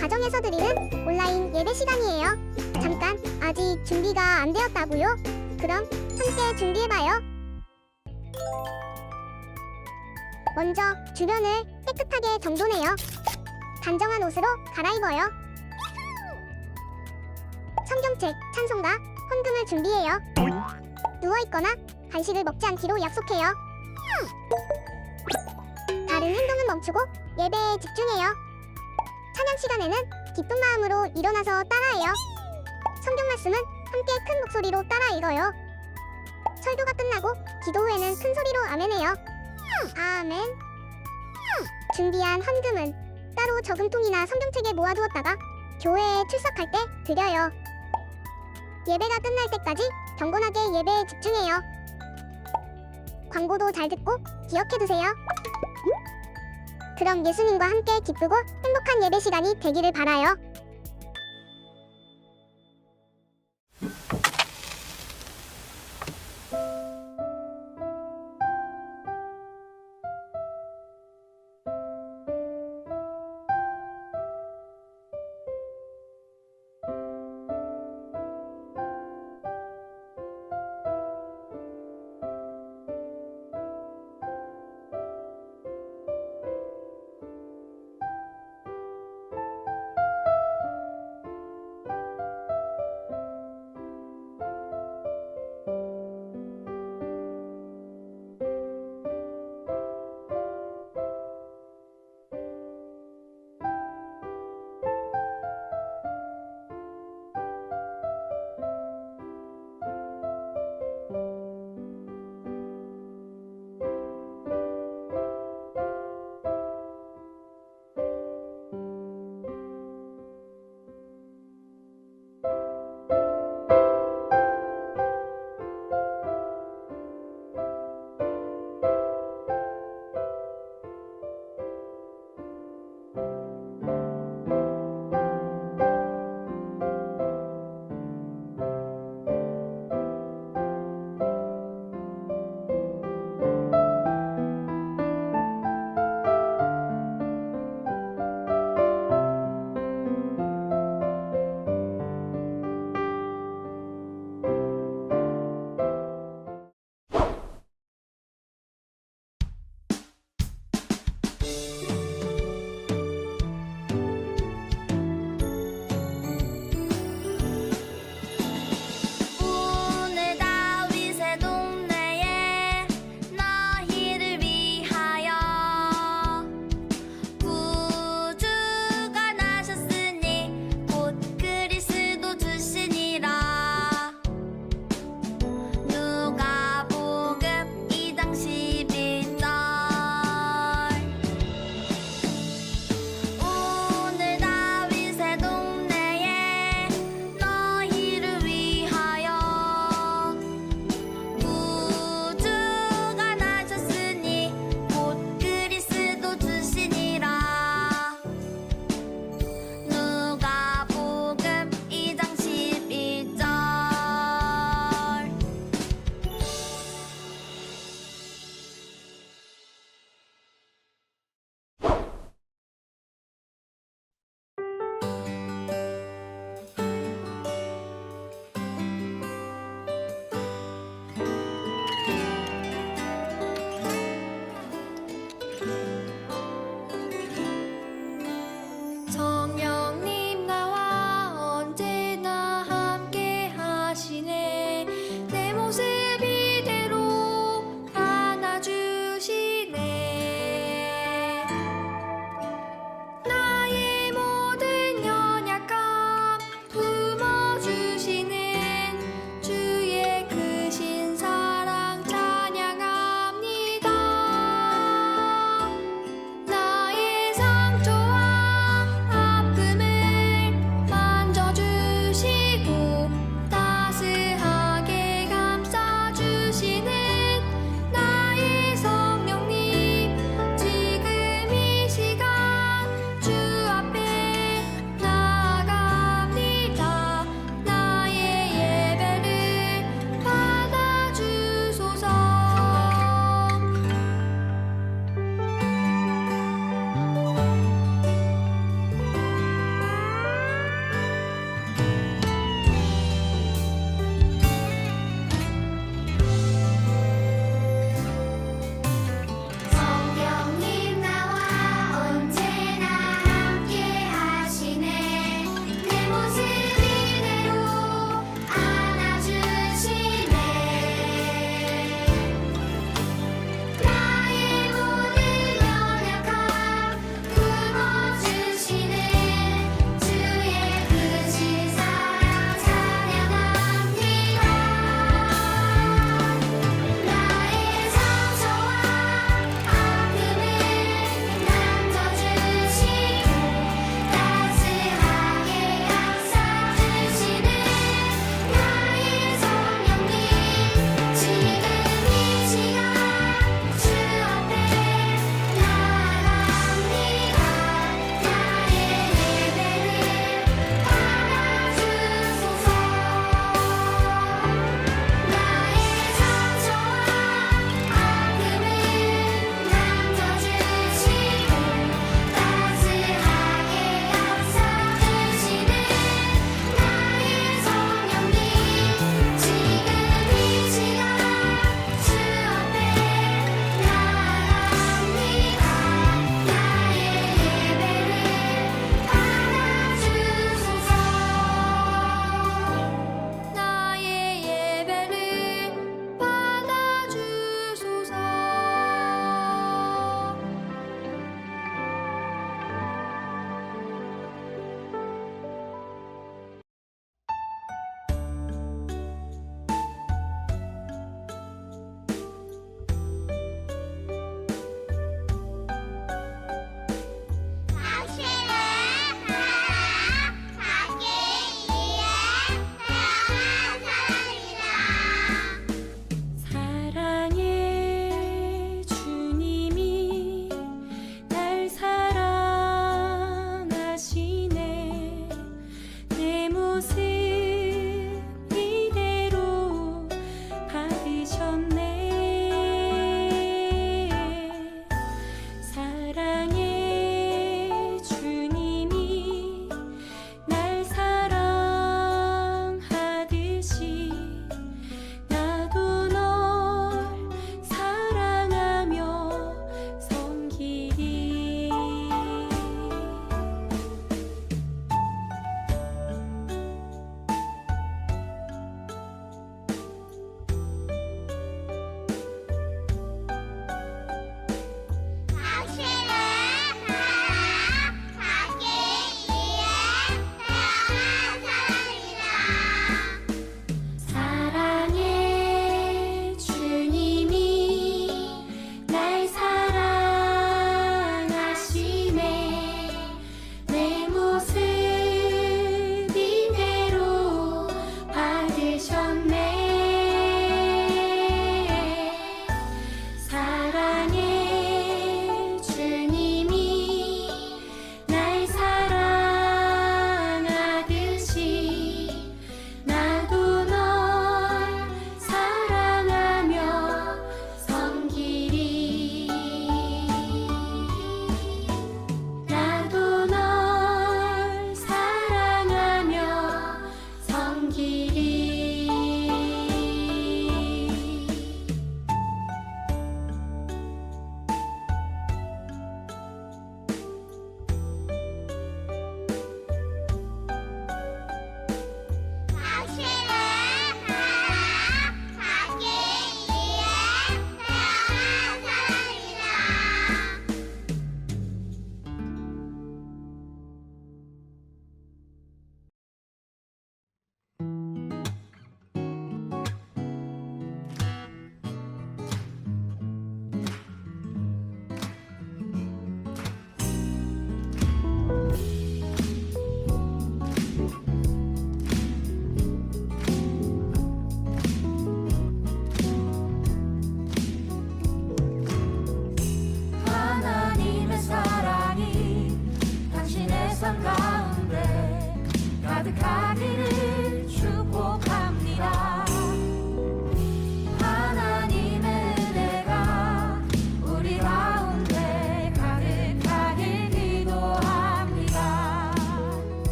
가정에서 드리는 온라인 예배 시간이에요. 잠깐, 아직 준비가 안 되었다고요? 그럼 함께 준비해봐요. 먼저 주변을 깨끗하게 정돈해요. 단정한 옷으로 갈아입어요. 성경책, 찬송가, 헌금을 준비해요. 누워있거나 간식을 먹지 않기로 약속해요. 다른 행동은 멈추고 예배에 집중해요. 찬양 시간에는 기쁜 마음으로 일어나서 따라해요. 성경 말씀은 함께 큰 목소리로 따라 읽어요. 설교가 끝나고 기도 후에는 큰 소리로 아멘해요. 아멘. 준비한 헌금은 따로 저금통이나 성경책에 모아두었다가 교회에 출석할 때 드려요. 예배가 끝날 때까지 경건하게 예배에 집중해요. 광고도 잘 듣고 기억해두세요. 그럼 예수님과 함께 기쁘고 행복한 예배 시간이 되기를 바라요.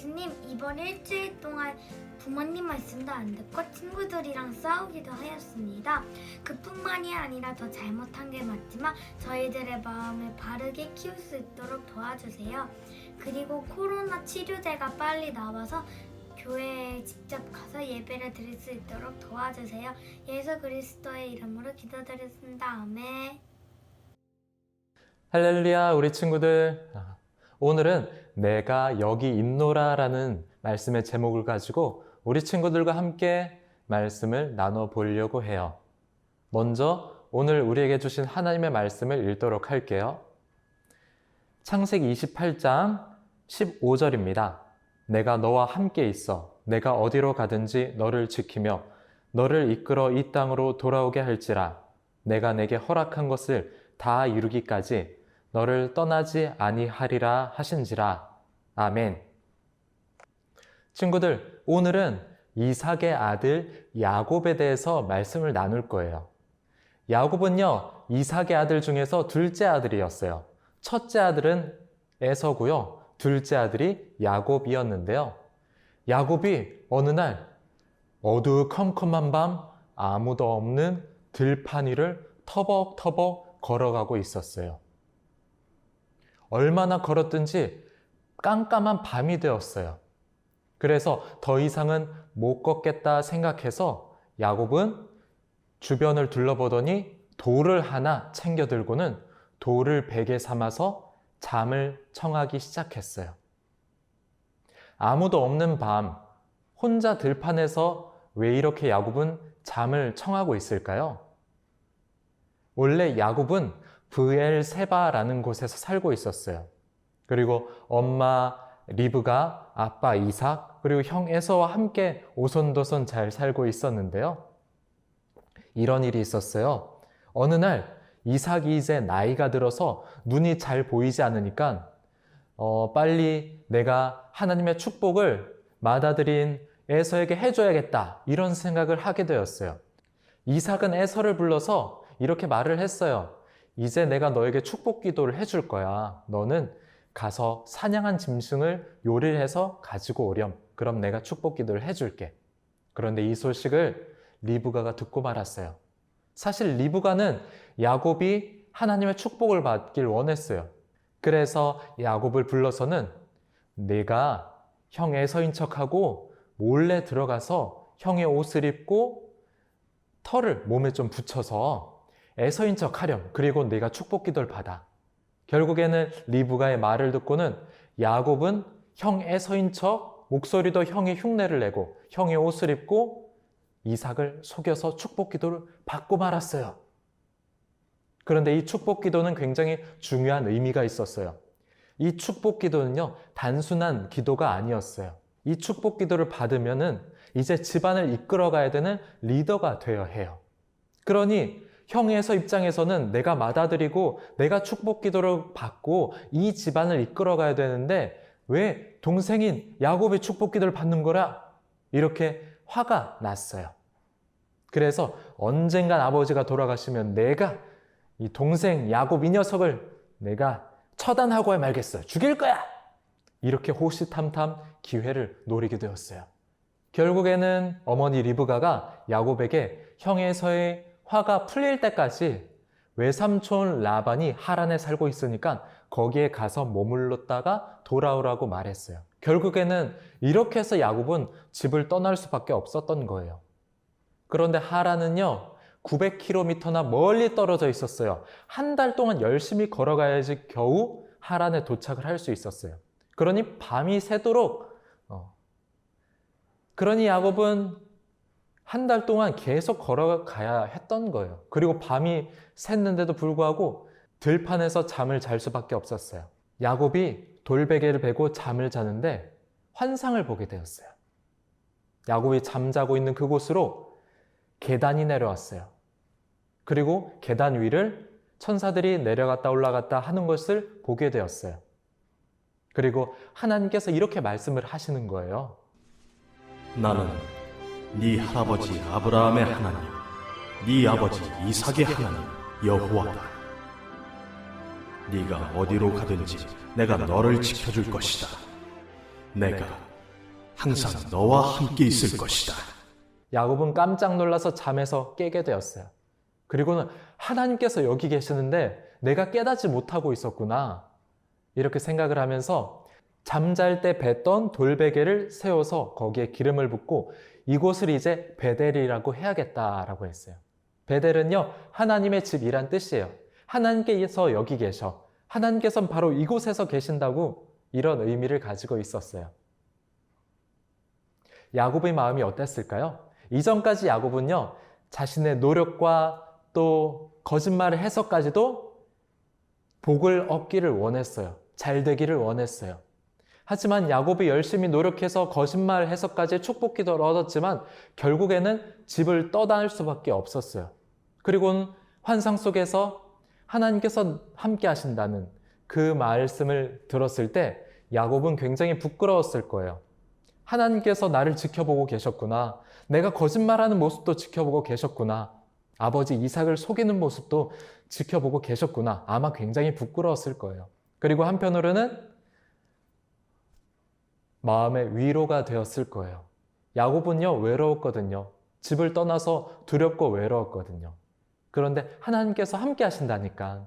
예수님, 이번 일주일 동안 부모님 말씀도 안 듣고 친구들이랑 싸우기도 하였습니다. 그뿐만이 아니라 더 잘못한 게 맞지만 저희들의 마음을 바르게 키울 수 있도록 도와주세요. 그리고 코로나 치료제가 빨리 나와서 교회에 직접 가서 예배를 드릴 수 있도록 도와주세요. 예수 그리스도의 이름으로 기도드렸습니다. 아멘. 할렐루야, 우리 친구들. 오늘은 내가 여기 있노라 라는 말씀의 제목을 가지고 우리 친구들과 함께 말씀을 나눠보려고 해요. 먼저 오늘 우리에게 주신 하나님의 말씀을 읽도록 할게요. 창세기 28장 15절입니다. 내가 너와 함께 있어 내가 어디로 가든지 너를 지키며 너를 이끌어 이 땅으로 돌아오게 할지라. 내가 내게 허락한 것을 다 이루기까지 너를 떠나지 아니하리라 하신지라. 아멘. 친구들, 오늘은 이삭의 아들 야곱에 대해서 말씀을 나눌 거예요. 야곱은요, 이삭의 아들 중에서 둘째 아들이었어요. 첫째 아들은 에서고요. 둘째 아들이 야곱이었는데요. 야곱이 어느 날 어두컴컴한 밤 아무도 없는 들판 위를 터벅터벅 걸어가고 있었어요. 얼마나 걸었든지 깜깜한 밤이 되었어요. 그래서 더 이상은 못 걷겠다 생각해서 야곱은 주변을 둘러보더니 돌을 하나 챙겨 들고는 돌을 베개 삼아서 잠을 청하기 시작했어요. 아무도 없는 밤, 혼자 들판에서 왜 이렇게 야곱은 잠을 청하고 있을까요? 원래 야곱은 브엘세바라는 곳에서 살고 있었어요. 그리고 엄마 리브가, 아빠 이삭, 그리고 형 에서와 함께 오손도손 잘 살고 있었는데요. 이런 일이 있었어요. 어느 날 이삭이 이제 나이가 들어서 눈이 잘 보이지 않으니까 빨리 내가 하나님의 축복을 맏아들인 에서에게 해줘야겠다, 이런 생각을 하게 되었어요. 이삭은 에서를 불러서 이렇게 말을 했어요. 이제 내가 너에게 축복 기도를 해줄 거야. 너는 가서 사냥한 짐승을 요리를 해서 가지고 오렴. 그럼 내가 축복 기도를 해줄게. 그런데 이 소식을 리브가가 듣고 말았어요. 사실 리브가는 야곱이 하나님의 축복을 받길 원했어요. 그래서 야곱을 불러서는 내가 형 에서인 척하고 몰래 들어가서 형의 옷을 입고 털을 몸에 좀 붙여서 에서인 척 하렴. 그리고 내가 축복 기도를 받아. 결국에는 리브가의 말을 듣고는 야곱은 형 에서인 척 목소리도 형의 흉내를 내고 형의 옷을 입고 이삭을 속여서 축복 기도를 받고 말았어요. 그런데 이 축복 기도는 굉장히 중요한 의미가 있었어요. 이 축복 기도는요, 단순한 기도가 아니었어요. 이 축복 기도를 받으면은 이제 집안을 이끌어 가야 되는 리더가 되어야 해요. 그러니 형에서 입장에서는 내가 맏아들이고 내가 축복 기도를 받고 이 집안을 이끌어 가야 되는데 왜 동생인 야곱의 축복 기도를 받는 거라? 이렇게 화가 났어요. 그래서 언젠간 아버지가 돌아가시면 내가 이 동생 야곱 이 녀석을 내가 처단하고 말겠어. 죽일 거야. 이렇게 호시탐탐 기회를 노리게 되었어요. 결국에는 어머니 리브가가 야곱에게 형 에서의 화가 풀릴 때까지 외삼촌 라반이 하란에 살고 있으니까 거기에 가서 머물렀다가 돌아오라고 말했어요. 결국에는 이렇게 해서 야곱은 집을 떠날 수밖에 없었던 거예요. 그런데 하란은요, 900km나 멀리 떨어져 있었어요. 한 달 동안 열심히 걸어가야지 겨우 하란에 도착을 할 수 있었어요. 그러니 밤이 새도록 그러니 야곱은 한 달 동안 계속 걸어가야 했던 거예요. 그리고 밤이 샜는데도 불구하고 들판에서 잠을 잘 수밖에 없었어요. 야곱이 돌베개를 베고 잠을 자는데 환상을 보게 되었어요. 야곱이 잠자고 있는 그곳으로 계단이 내려왔어요. 그리고 계단 위를 천사들이 내려갔다 올라갔다 하는 것을 보게 되었어요. 그리고 하나님께서 이렇게 말씀을 하시는 거예요. 나는 네 할아버지 아브라함의 하나님, 네 아버지 이삭의 하나님 여호와다. 네가 어디로 가든지 내가 너를 지켜줄 것이다. 내가 항상 너와 함께 있을 것이다. 야곱은 깜짝 놀라서 잠에서 깨게 되었어요. 그리고는 하나님께서 여기 계시는데 내가 깨닫지 못하고 있었구나. 이렇게 생각을 하면서 잠잘 때 뱉던 돌베개를 세워서 거기에 기름을 붓고 이곳을 이제 베델이라고 해야겠다라고 했어요. 베델은요, 하나님의 집이란 뜻이에요. 하나님께서 여기 계셔. 하나님께서는 바로 이곳에서 계신다고 이런 의미를 가지고 있었어요. 야곱의 마음이 어땠을까요? 이전까지 야곱은요, 자신의 노력과 또 거짓말을 해서까지도 복을 얻기를 원했어요. 잘 되기를 원했어요. 하지만 야곱이 열심히 노력해서 거짓말을 해서까지 축복기도를 얻었지만 결국에는 집을 떠날 수밖에 없었어요. 그리고는 환상 속에서 하나님께서 함께 하신다는 그 말씀을 들었을 때 야곱은 굉장히 부끄러웠을 거예요. 하나님께서 나를 지켜보고 계셨구나. 내가 거짓말하는 모습도 지켜보고 계셨구나. 아버지 이삭을 속이는 모습도 지켜보고 계셨구나. 아마 굉장히 부끄러웠을 거예요. 그리고 한편으로는 마음의 위로가 되었을 거예요. 야곱은요, 외로웠거든요. 집을 떠나서 두렵고 외로웠거든요. 그런데 하나님께서 함께 하신다니까.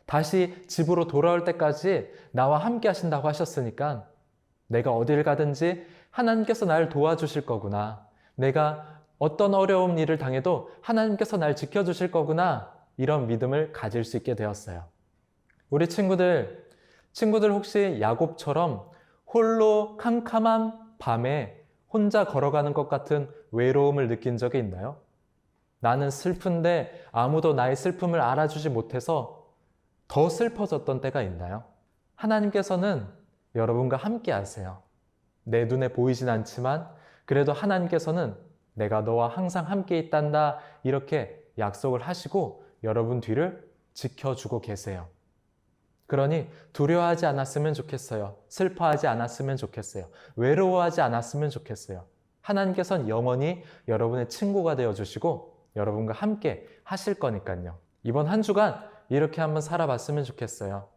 다시 집으로 돌아올 때까지 나와 함께 하신다고 하셨으니까 내가 어딜 가든지 하나님께서 날 도와주실 거구나. 내가 어떤 어려운 일을 당해도 하나님께서 날 지켜주실 거구나. 이런 믿음을 가질 수 있게 되었어요. 우리 친구들 혹시 야곱처럼 홀로 캄캄한 밤에 혼자 걸어가는 것 같은 외로움을 느낀 적이 있나요? 나는 슬픈데 아무도 나의 슬픔을 알아주지 못해서 더 슬퍼졌던 때가 있나요? 하나님께서는 여러분과 함께 하세요. 내 눈에 보이진 않지만 그래도 하나님께서는 내가 너와 항상 함께 있단다 이렇게 약속을 하시고 여러분 뒤를 지켜주고 계세요. 그러니 두려워하지 않았으면 좋겠어요. 슬퍼하지 않았으면 좋겠어요. 외로워하지 않았으면 좋겠어요. 하나님께서는 영원히 여러분의 친구가 되어주시고 여러분과 함께 하실 거니까요. 이번 한 주간 이렇게 한번 살아봤으면 좋겠어요.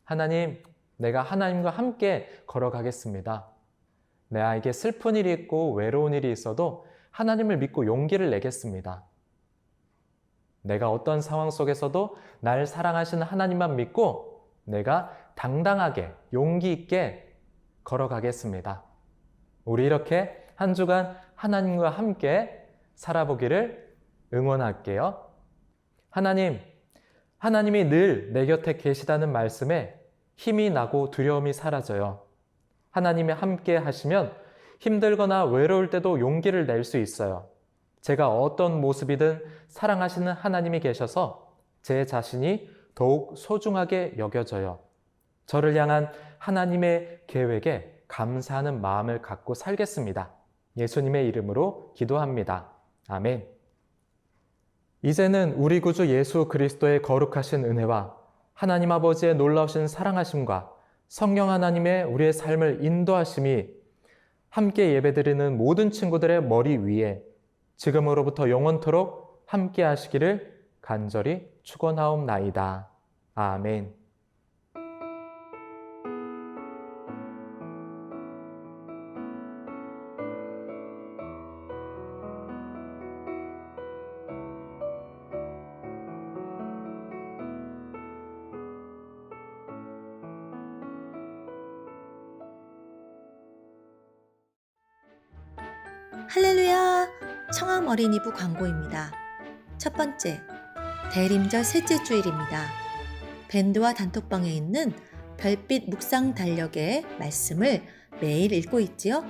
하나님, 내가 하나님과 함께 걸어가겠습니다. 내게 슬픈 일이 있고 외로운 일이 있어도 하나님을 믿고 용기를 내겠습니다. 내가 어떤 상황 속에서도 날 사랑하시는 하나님만 믿고 내가 당당하게 용기 있게 걸어가겠습니다. 우리 이렇게 한 주간 하나님과 함께 살아보기를 응원할게요. 하나님이 늘 내 곁에 계시다는 말씀에 힘이 나고 두려움이 사라져요. 하나님이 함께 하시면 힘들거나 외로울 때도 용기를 낼 수 있어요. 제가 어떤 모습이든 사랑하시는 하나님이 계셔서 제 자신이 더욱 소중하게 여겨져요. 저를 향한 하나님의 계획에 감사하는 마음을 갖고 살겠습니다. 예수님의 이름으로 기도합니다. 아멘. 이제는 우리 구주 예수 그리스도의 거룩하신 은혜와 하나님 아버지의 놀라우신 사랑하심과 성령 하나님의 우리의 삶을 인도하심이 함께 예배드리는 모든 친구들의 머리 위에 지금으로부터 영원토록 함께 하시기를 간절히 축원하옵나이다. 아멘. 할렐루야! 청암 어린이부 광고입니다. 첫 번째, 대림절 셋째 주일입니다. 밴드와 단톡방에 있는 별빛 묵상 달력의 말씀을 매일 읽고 있지요?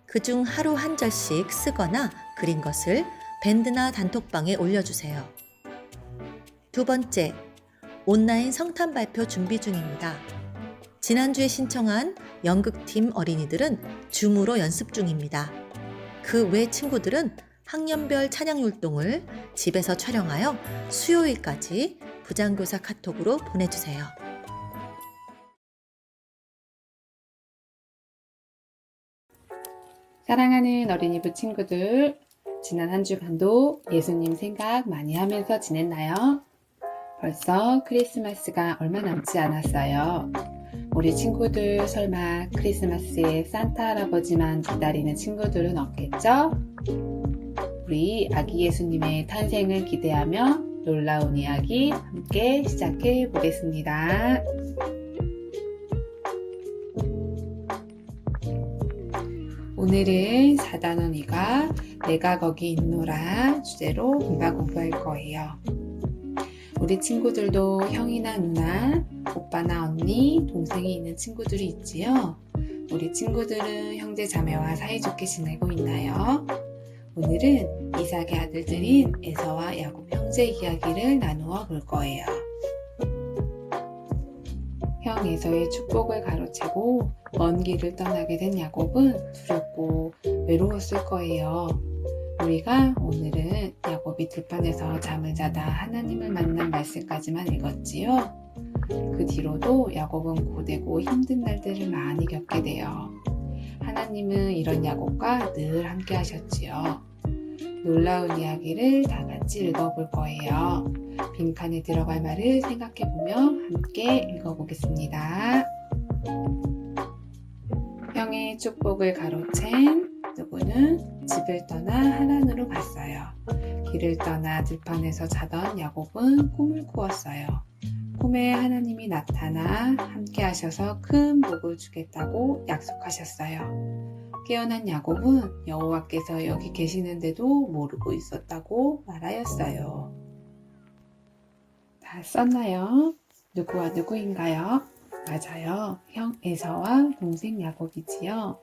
그중 하루 한 절씩 쓰거나 그린 것을 밴드나 단톡방에 올려주세요. 두 번째, 온라인 성탄 발표 준비 중입니다. 지난주에 신청한 연극팀 어린이들은 줌으로 연습 중입니다. 그 외 친구들은 학년별 찬양 율동을 집에서 촬영하여 수요일까지 부장교사 카톡으로 보내주세요. 사랑하는 어린이부 친구들, 지난 한 주간도 예수님 생각 많이 하면서 지냈나요? 벌써 크리스마스가 얼마 남지 않았어요. 우리 친구들 설마 크리스마스에 산타 할아버지만 기다리는 친구들은 없겠죠? 우리 아기 예수님의 탄생을 기대하며 놀라운 이야기 함께 시작해 보겠습니다. 오늘은 4단원이가 내가 거기 있노라 주제로 공부할 거예요. 우리 친구들도 형이나 누나, 오빠나 언니, 동생이 있는 친구들이 있지요? 우리 친구들은 형제 자매와 사이좋게 지내고 있나요? 오늘은 이삭의 아들들인 에서와 야곱 형제 이야기를 나누어 볼 거예요. 형 에서의 축복을 가로채고 먼 길을 떠나게 된 야곱은 두렵고 외로웠을 거예요. 우리가 오늘은 야곱이 들판에서 잠을 자다 하나님을 만난 말씀까지만 읽었지요. 그 뒤로도 야곱은 고되고 힘든 날들을 많이 겪게 돼요. 하나님은 이런 야곱과 늘 함께 하셨지요. 놀라운 이야기를 다 같이 읽어볼 거예요. 빈칸에 들어갈 말을 생각해보며 함께 읽어보겠습니다. 형의 축복을 가로챈 누구는 집을 떠나 하란으로 갔어요. 길을 떠나 들판에서 자던 야곱은 꿈을 꾸었어요. 꿈에 하나님이 나타나 함께 하셔서 큰 복을 주겠다고 약속하셨어요. 깨어난 야곱은 여호와께서 여기 계시는데도 모르고 있었다고 말하였어요. 다 썼나요? 누구와 누구인가요? 맞아요. 형 에서와 동생 야곱이지요.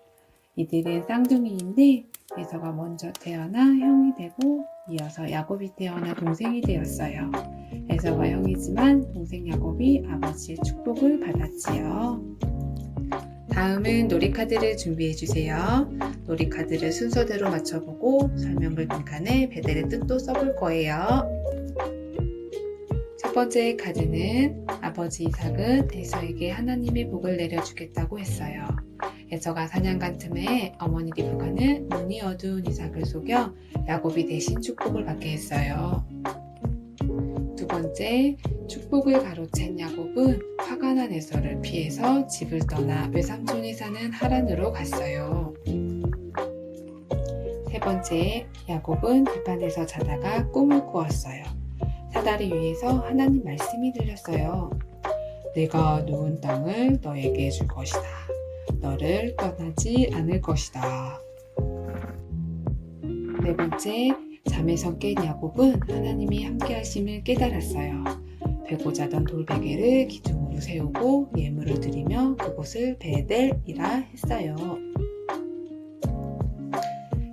이들은 쌍둥이인데 에서가 먼저 태어나 형이 되고 이어서 야곱이 태어나 동생이 되었어요. 에서가 형이지만 동생 야곱이 아버지의 축복을 받았지요. 다음은 놀이카드를 준비해주세요. 놀이카드를 순서대로 맞춰보고 설명글 빈칸에 베델의 뜻도 써볼 거예요. 첫 번째 카드는 아버지 이삭은 에서에게 하나님의 복을 내려주겠다고 했어요. 에서가 사냥 간 틈에 어머니 리브가는 눈이 어두운 이삭을 속여 야곱이 대신 축복을 받게 했어요. 두 번째, 축복을 가로챈 야곱은 화가 난 에서를 피해서 집을 떠나 외삼촌이 사는 하란으로 갔어요. 세 번째, 야곱은 들판에서 자다가 꿈을 꾸었어요. 사다리 위에서 하나님 말씀이 들렸어요. 내가 누운 땅을 너에게 줄 것이다. 너를 떠나지 않을 것이다. 네 번째, 잠에서 깬 야곱은 하나님이 함께 하심을 깨달았어요. 베고 자던 돌베개를 기둥으로 세우고 예물을 드리며 그곳을 베델이라 했어요.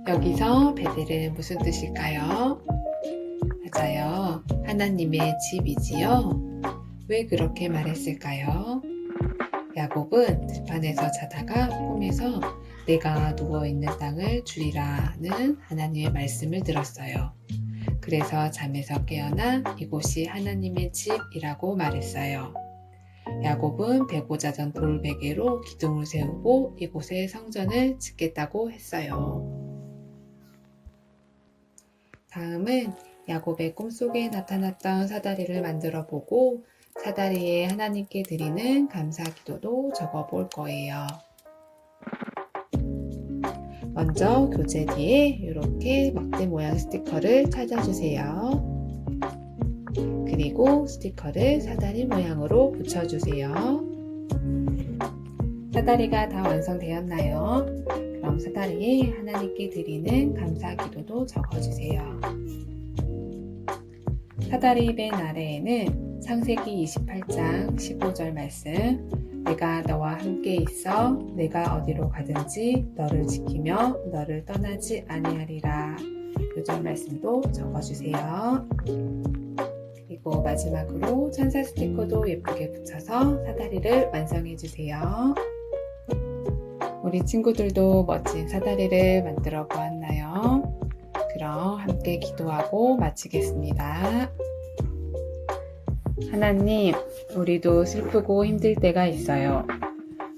여기서 베델은 무슨 뜻일까요? 맞아요. 하나님의 집이지요. 왜 그렇게 말했을까요? 야곱은 들판에서 자다가 꿈에서 내가 누워있는 땅을 주리라는 하나님의 말씀을 들었어요. 그래서 잠에서 깨어나 이곳이 하나님의 집이라고 말했어요. 야곱은 베고 자던 돌베개로 기둥을 세우고 이곳에 성전을 짓겠다고 했어요. 다음은 야곱의 꿈속에 나타났던 사다리를 만들어 보고 사다리에 하나님께 드리는 감사 기도도 적어 볼 거예요. 먼저 교재 뒤에 이렇게 막대 모양 스티커를 찾아주세요. 그리고 스티커를 사다리 모양으로 붙여주세요. 사다리가 다 완성되었나요? 그럼 사다리에 하나님께 드리는 감사 기도도 적어주세요. 사다리 맨 아래에는 창세기 28장 15절 말씀, 내가 너와 함께 있어 내가 어디로 가든지 너를 지키며 너를 떠나지 아니하리라. 요절 말씀도 적어주세요. 그리고 마지막으로 천사 스티커도 예쁘게 붙여서 사다리를 완성해주세요. 우리 친구들도 멋진 사다리를 만들어 보았나요? 그럼 함께 기도하고 마치겠습니다. 하나님, 우리도 슬프고 힘들 때가 있어요.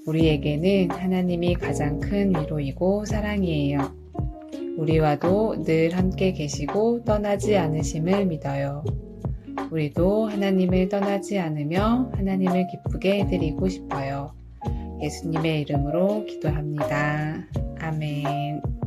우리에게는 하나님이 가장 큰 위로이고 사랑이에요. 우리와도 늘 함께 계시고 떠나지 않으심을 믿어요. 우리도 하나님을 떠나지 않으며 하나님을 기쁘게 해드리고 싶어요. 예수님의 이름으로 기도합니다. 아멘.